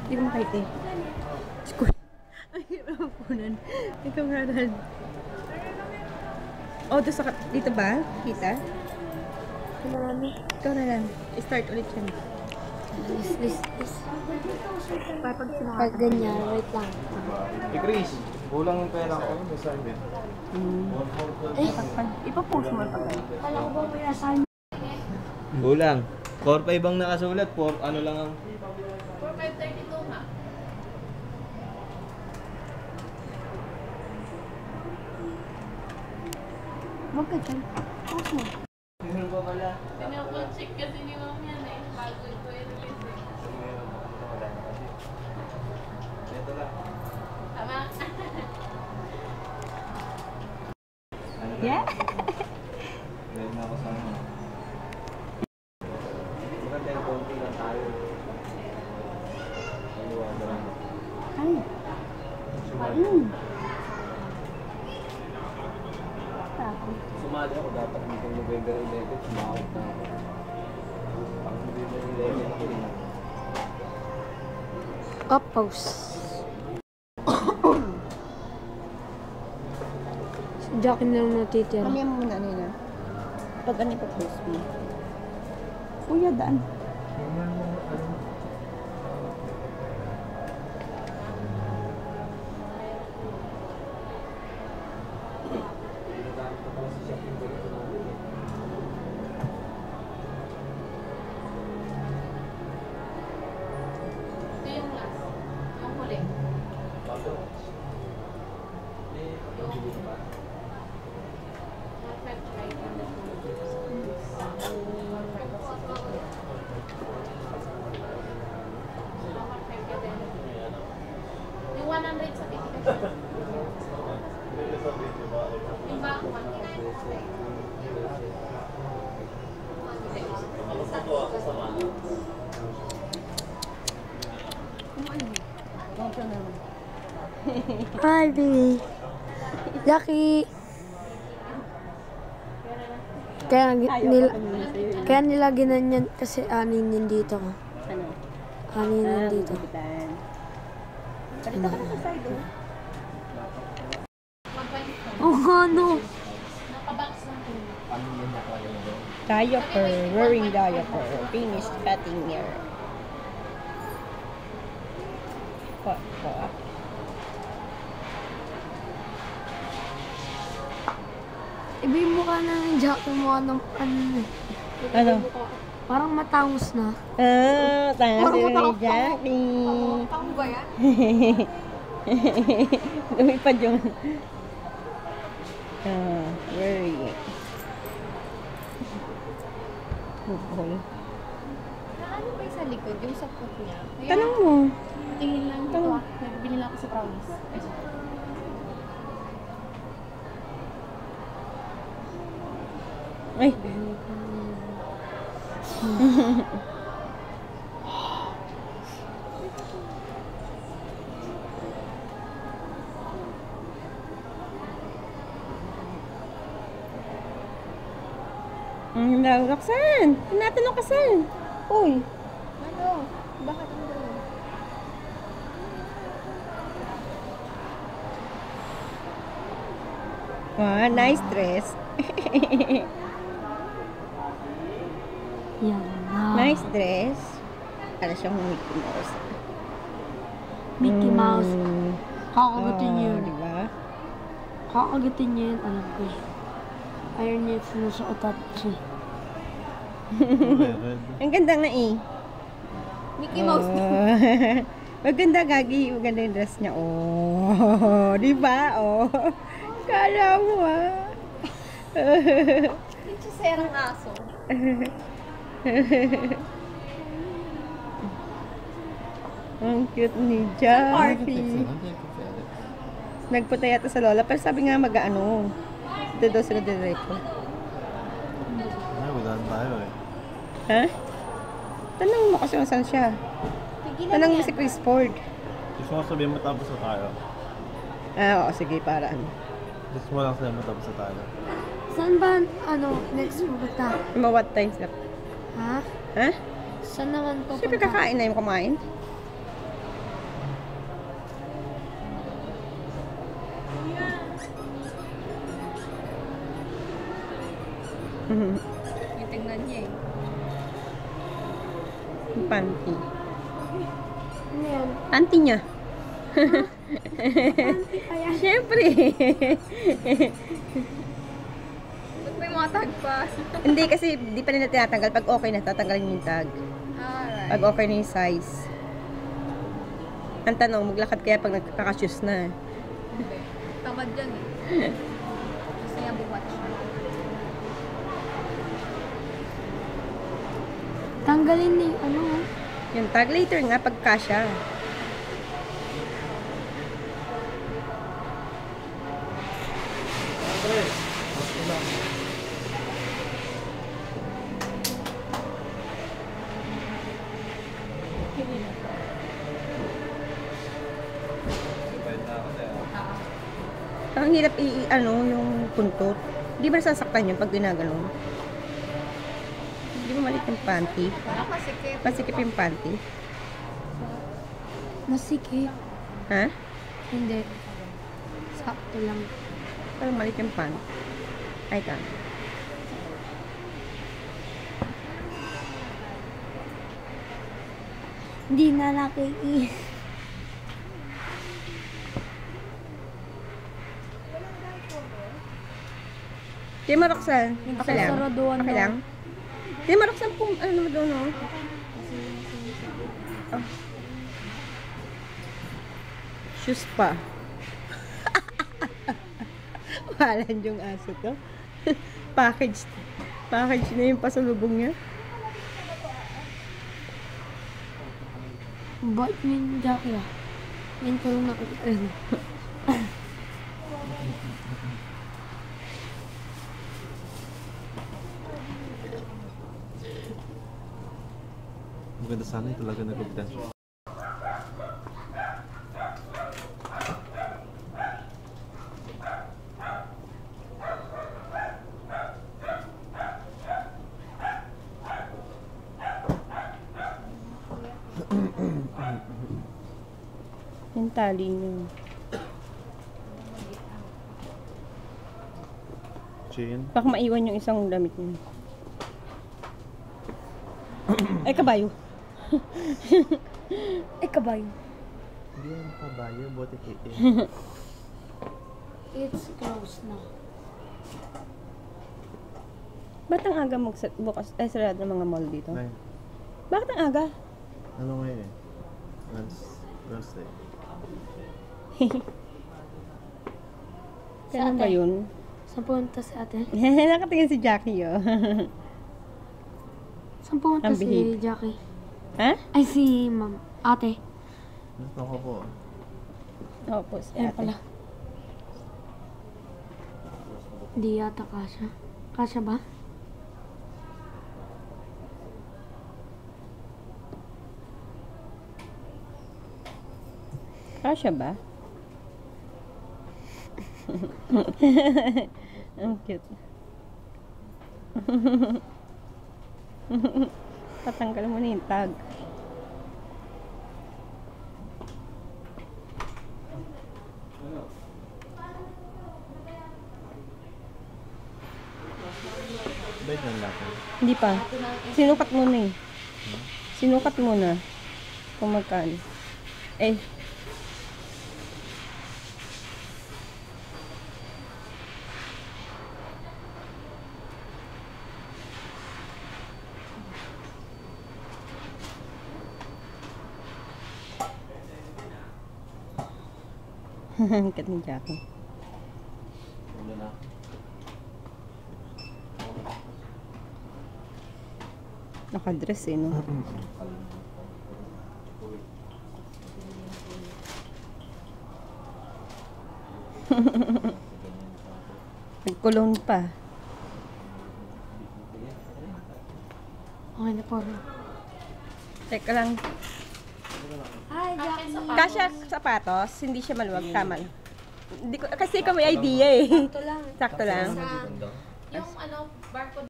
Hindi ko makait eh. School. Ay, hirap ang punan. Ikaw nga rin. Oh, dito ba? Kita? Marami. Ikaw na lang. Start ulit yan. This. Pag ganyan, wait lang. Hey Chris, kulang yung pera ko. Ipapost mo pa kayo. Kala ko ba may assignment? Kulang. 4-5 ang nakasulat. 4 ano lang ang... 4,532 nga. Huwag ka dyan. Post mo. Meron pa pala. Pinapag-check kasi ni Ma'am yan eh. Bago ito yung release eh. Ito lang. Tama? Yeah? Dahil na ako sa ano. Maganda yung konti lang tayo. Aliwag lang. Ay. Sumali ako dapat dito November 11, sumahod na ako. Pag November 11 ako rin. Oppose. Si Jackie na lang natitira. Mamaya mo muna nila. Pag ano ipapost mo. Kuya, daan. Ito yung last. Yung huli. Yung 100 sa ticket. Yung back one. Hi, baby. Jackie. Kaya nila ginanyan kasi aninin dito ko. Ano? Aninin dito. Kapitan. Palito ka na sa side, oh. Oh, ano? Nakabox lang po. Diaper. Wearing diaper. Finished cutting hair. What? Iba yung mukha na ng Jackie, mukha ng ano. Ano? Parang matangos na. Ah, tanga si Jackie. Tango ba yan? Lumipad yung... very... Bukol. Ano ba yung sa likod? Yung sapot niya? Tanong mo. Tingin lang ito. Nagbili lang ako sa promise. Ay. Ang Roxanne! Tinatanong ka saan? Uy! Ano? Bakit ang dalawa? Wow, nice dress. Yan na. Nice dress. Para siyang Mickey Mouse. Mickey Mouse. Kakagatin niya yun. Diba? Kakagatin niya yun, alam ko yun. Ayaw niya sinusuotat siya. Ang ganda nga eh. Mickey Mouse. Maganda gagi. Maganda yung dress niya. Oh, diba? Oh. Kala mo ah. Yung serang aso. Ang cute ni Jackie. Nagpunta yata sa lola. Pero sabi nga mag-ano. Ito daw sila diretso. Ay, wala na tayo eh. Ha? Tanong mo kasi kung saan siya. Tanong mo si Chris Ford. Gusto mo sabihin mo tapos na tayo. Ah, oo. Sige, para ano. Gusto mo lang sabihin mo tapos na tayo. Saan ba, next pupunta? What time na? Ha? Ha? Saan naman pupunta? Siyempre kakain na yung kumain. Yung tingnan niya eh. Yung panty. Ano yan? Panty niya. Kaya, Siyempre. Ba't may mga tag pa? Hindi kasi di pa nila tinatanggal. Pag okay na, tatanggalin yung tag. Alright. Pag okay na yung size. Ang tanong, maglakad kaya pag nagkaka-shoes na. Hindi. Tamad yan eh. Gusto niya bumatch. tanggalin na yung ano. Yung tag later nga pag kasya. Bayad na ako tayo. Ang hirap ano yung puntot. Di ba nasasaktan yun pag ginaganon? Di ba malit yung panty? Parang masikip. Masikip yung panty? Masikip. Ha? Hindi. Sakto lang. Parang malit yung panty. Ay, ka. Hindi na nakiki. Di maroksan. Okay lang. Saraduan Okay daw. lang. Di maroksan kung ano naman doon, no? Oh. Shoes pa. Walan yung aso to. Package. Package na yung pasalubong niya. Ba't yung Jackie ah? Yan ko lang nakikita. Maganda sana yung talaga nag-obtens. Yung tali niya. Chain. Baka maiwan yung isang damit niya. Ay, kabayo. Ay, kabayo. Hindi yan kabayo, bote kiki. It's closed na. Ba't ang aga bukas? Ay, sarado ng mga mall dito? Nine. Bakit ang aga? Ano ngayon eh? Wednesday. Kailan ba yun? Saan punta si ate? Nakatingin si Jackie, oh. Saan punta Ang si bihib. Jackie? Ha? Ay, si ma'am. Ate. Gusto ko po. Opo, si Ayan ate. pala. Di yata kasha. Kasha ba? Kasya ba? Ang cute. Patanggal mo na yung tag. Bayad na natin. Hindi pa. Sinukat mo na eh. Sinukat mo na. Kung magkano. Eh. Ang kat ni Jackie. Wala na. Nakadress eh, no? Nagkulong pa. Okay na po. Teka lang. Hi, Jackie. Kasya sapatos, hindi siya maluwag. Tama lang. Hindi ko, kasi ikaw may idea eh. Ito lang. Sakto lang. Yung ano, barcode